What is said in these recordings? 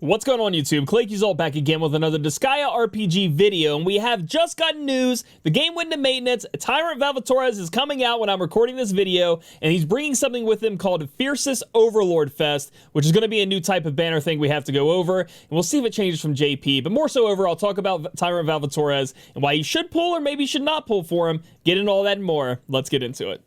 What's going on, YouTube? Claykeysalt back again with another Disgaea RPG video, and we have just gotten news. The game went into maintenance. Tyrant Valvatorez is coming out when I'm recording this video, and he's bringing something with him called Fiercest Overlord Fest, which is going to be a new type of banner thing we have to go over, and we'll see if it changes from JP. But more so over, I'll talk about Tyrant Valvatorez and why you should pull or maybe should not pull for him. Get into all that and more. Let's get into it.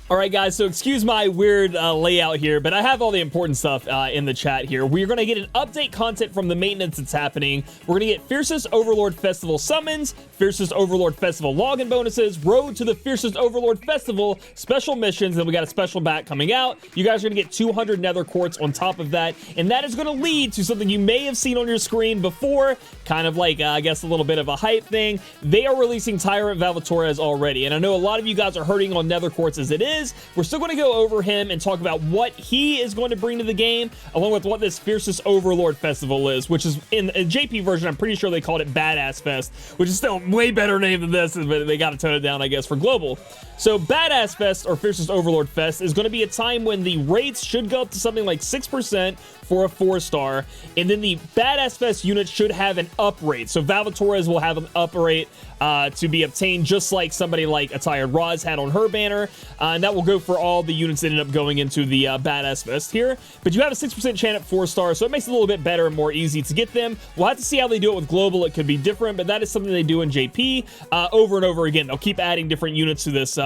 Alright guys, so excuse my weird layout here, but I have all the important stuff in the chat here. We're going to get an update content from the maintenance that's happening. We're going to get Fiercest Overlord Festival summons, Fiercest Overlord Festival login bonuses, Road to the Fiercest Overlord Festival special missions, and we got a special bat coming out. You guys are going to get 200 nether quartz on top of that, and that is going to lead to something you may have seen on your screen before, kind of like, I guess, a little bit of a hype thing. They are releasing Tyrant Valvatorez already, and I know a lot of you guys are hurting on nether quartz as it is. We're still going to go over him and talk about what he is going to bring to the game, along with what this Fiercest Overlord Festival is, which is in a JP version. I'm pretty sure they called it Badass Fest, which is still a way better name than this, but they got to tone it down, I guess, for global. So Badass Fest, or Fiercest Overlord Fest, is going to be a time when the rates should go up to something like 6% for a 4-star, and then the Badass Fest unit should have an up rate. So Valvatorez will have an up rate to be obtained, just like somebody like Attired Roz had on her banner, and that will go for all the units that end up going into the Badass Fest here. But you have a 6% chance at 4-star, so it makes it a little bit better and more easy to get them. We'll have to see how they do it with global. It could be different, but that is something they do in JP over and over again. They'll keep adding different units to this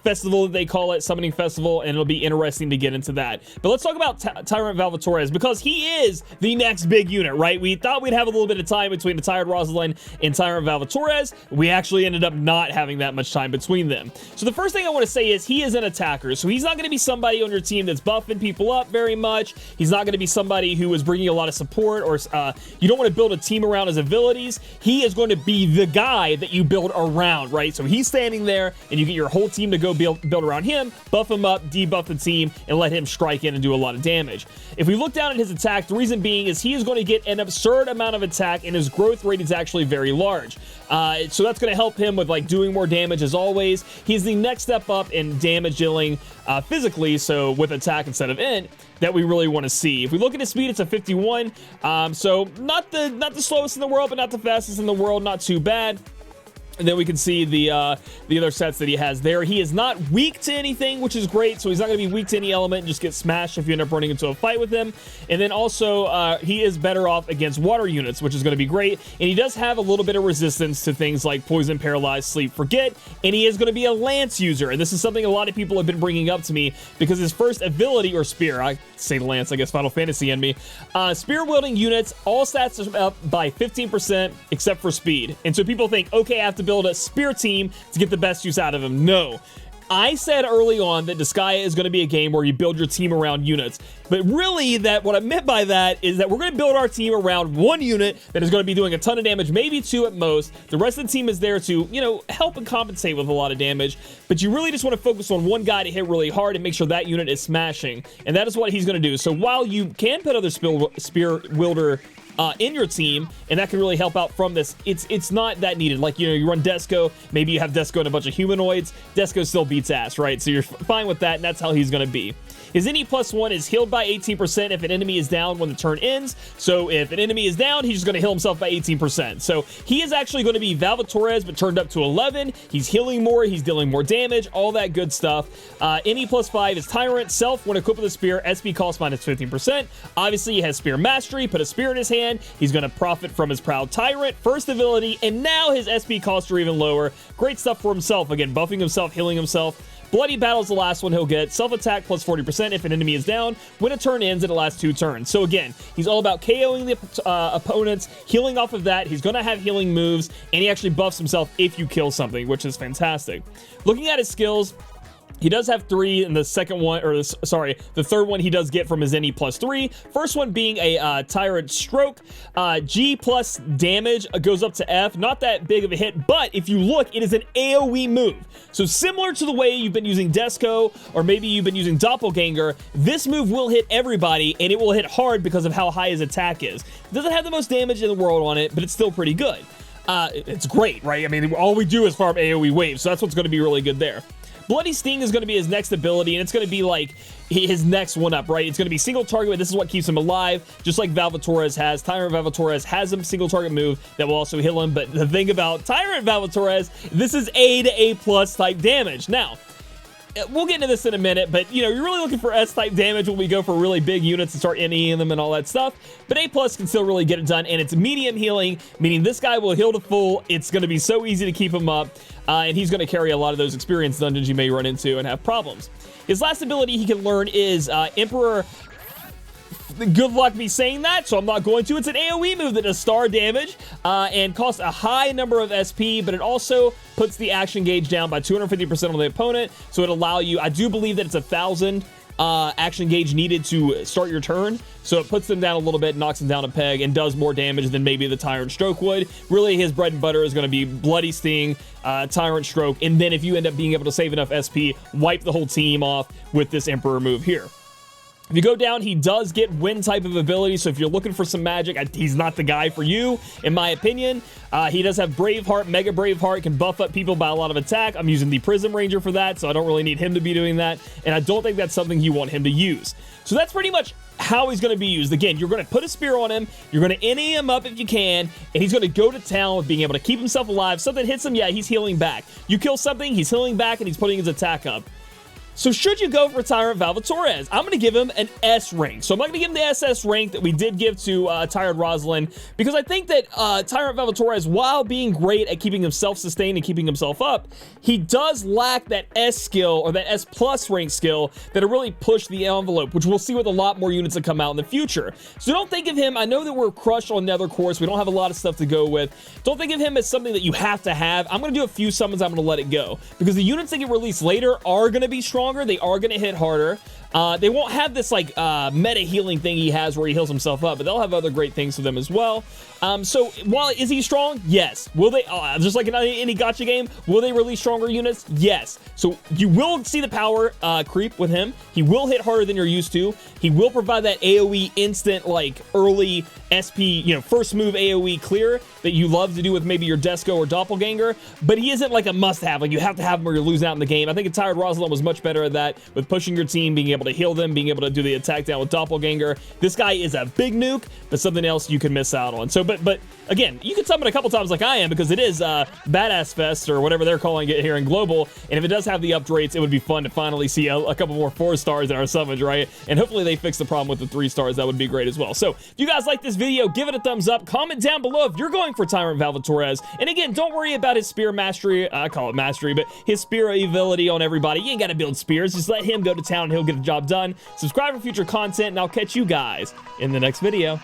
festival that they call it, Summoning Festival, and it'll be interesting to get into that. But let's talk about Tyrant Valvatorez, because he is the next big unit, right? We thought we'd have a little bit of time between Attired Rosalind and Tyrant Valvatorez. We actually ended up not having that much time between them. So the first thing I want to say is he is an attacker, so he's not going to be somebody on your team that's buffing people up very much. He's not going to be somebody who is bringing a lot of support, or you don't want to build a team around his abilities. He is going to be the guy that you build around, right? So he's standing there, and you get your whole team to go build around him, buff him up, debuff the team, and let him strike in and do a lot of damage. If we look down at his attack, the reason being is he is going to get an absurd amount of attack, and his growth rate is actually very large. So that's going to help him with like doing more damage as always. He's the next step up in damage dealing physically, so with attack instead of int, that we really want to see. If we look at his speed, it's a 51, so not the slowest in the world, but not the fastest in the world, not too bad. And then we can see the other sets that he has there. He is not weak to anything, which is great. So he's not going to be weak to any element and just get smashed if you end up running into a fight with him. And then also, he is better off against water units, which is going to be great. And he does have a little bit of resistance to things like Poison, Paralyze, Sleep, Forget. And he is going to be a Lance user. And this is something a lot of people have been bringing up to me, because his first ability, or Spear, I say Lance, I guess Final Fantasy in me. Spear wielding units, all stats are up by 15% except for speed. And so people think, okay, I have to build a spear team to get the best use out of him. No. I said early on that Disgaea is going to be a game where you build your team around units. But really, what I meant by that is that we're going to build our team around one unit that is going to be doing a ton of damage, maybe two at most. The rest of the team is there to, you know, help and compensate with a lot of damage. But you really just want to focus on one guy to hit really hard and make sure that unit is smashing. And that is what he's going to do. So while you can put other spear wielder in your team, and that can really help out from this, it's not that needed. Like, you know, you run Desco, maybe you have Desco and a bunch of humanoids, Desco still beats ass, right? So you're fine with that, and that's how he's going to be. His NE +1 is healed by 18% if an enemy is down when the turn ends. So if an enemy is down, he's just going to heal himself by 18%. So he is actually going to be Valvatorez, but turned up to 11. He's healing more, he's dealing more damage, all that good stuff. NE +5 is Tyrant. Self, when equipped with a spear, SP cost minus 15%. Obviously, he has Spear Mastery, put a spear in his hand. He's going to profit from his Proud Tyrant, first ability, and now his SP costs are even lower. Great stuff for himself. Again, buffing himself, healing himself. Bloody Battle's the last one he'll get. Self-attack plus 40% if an enemy is down when a turn ends and it lasts 2 turns. So again, he's all about KOing the opponents, healing off of that. He's going to have healing moves, and he actually buffs himself if you kill something, which is fantastic. Looking at his skills, he does have 3 in the second one, or sorry, the third one he does get from his NE +3. First one being a Tyrant Stroke. G plus damage goes up to F. Not that big of a hit, but if you look, it is an AoE move. So similar to the way you've been using Desco, or maybe you've been using Doppelganger, this move will hit everybody, and it will hit hard because of how high his attack is. It doesn't have the most damage in the world on it, but it's still pretty good. it's great, right? I mean, all we do is farm AoE waves, so that's what's going to be really good there. Bloody Sting is going to be his next ability, and it's going to be like his next one up, right? It's going to be single target, but this is what keeps him alive, just like Valvatorez has. Tyrant Valvatorez has a single target move that will also heal him, but the thing about Tyrant Valvatorez, this is A to A+ type damage. Now, we'll get into this in a minute, but, you know, you're really looking for S-type damage when we go for really big units and start NEing them and all that stuff, but A+ can still really get it done, and it's medium healing, meaning this guy will heal to full. It's going to be so easy to keep him up, and he's going to carry a lot of those experience dungeons you may run into and have problems. His last ability he can learn is Emperor. Good luck me saying that, so I'm not going to. It's an AoE move that does star damage and costs a high number of SP, but it also puts the action gauge down by 250% on the opponent, so it'll allow you, I do believe that it's 1,000 action gauge needed to start your turn, so it puts them down a little bit, knocks them down a peg, and does more damage than maybe the Tyrant Stroke would. Really, his bread and butter is going to be Bloody Sting, Tyrant Stroke, and then if you end up being able to save enough SP, wipe the whole team off with this Emperor move here. If you go down, he does get wind type of ability, so if you're looking for some magic, he's not the guy for you, in my opinion. He does have Braveheart, Mega Braveheart, can buff up people by a lot of attack. I'm using the Prism Ranger for that, so I don't really need him to be doing that, and I don't think that's something you want him to use. So that's pretty much how he's going to be used. Again, you're going to put a spear on him, you're going to NE him up if you can, and he's going to go to town with being able to keep himself alive. Something hits him, yeah, he's healing back. You kill something, he's healing back, and he's putting his attack up. So should you go for Tyrant Valvatorez? I'm going to give him an S rank. So I'm not going to give him the SS rank that we did give to Tyrant Rosalind, because I think that Tyrant Valvatorez, while being great at keeping himself sustained and keeping himself up, he does lack that S skill or that S+ rank skill that'll really push the envelope, which we'll see with a lot more units that come out in the future. So don't think of him, I know that we're crushed on Nether Course, we don't have a lot of stuff to go with. Don't think of him as something that you have to have. I'm going to do a few summons, I'm going to let it go, because the units that get released later are going to be stronger. They are going to hit harder. They won't have this like meta healing thing he has where he heals himself up, but they'll have other great things for them as well. So while is he strong? Yes. Will they, just like in any gacha game, will they release stronger units? Yes. So you will see the power creep with him. He will hit harder than you're used to. He will provide that AoE instant, like early SP, you know, first move AoE clear that you love to do with maybe your Desco or Doppelganger, but he isn't like a must-have. Like you have to have him or you're losing out in the game. I think a Tired Rosalind was much better at that, with pushing your team, being able to heal them, being able to do the attack down with Doppelganger. This guy is a big nuke, but something else you can miss out on. So, but again, you can summon a couple times like I am, because it is Badass Fest or whatever they're calling it here in Global, and if it does have the upgrades, it would be fun to finally see a couple more 4 stars in our summons, right? And hopefully they fix the problem with the 3 stars. That would be great as well. So if you guys like this video, give it a thumbs up, comment down below if you're going for Tyrant Valvatorez, and again, don't worry about his spear mastery. I call it mastery, but his spear ability on everybody. You ain't got to build spears, just let him go to town and he'll get the job done. Subscribe for future content, and I'll catch you guys in the next video.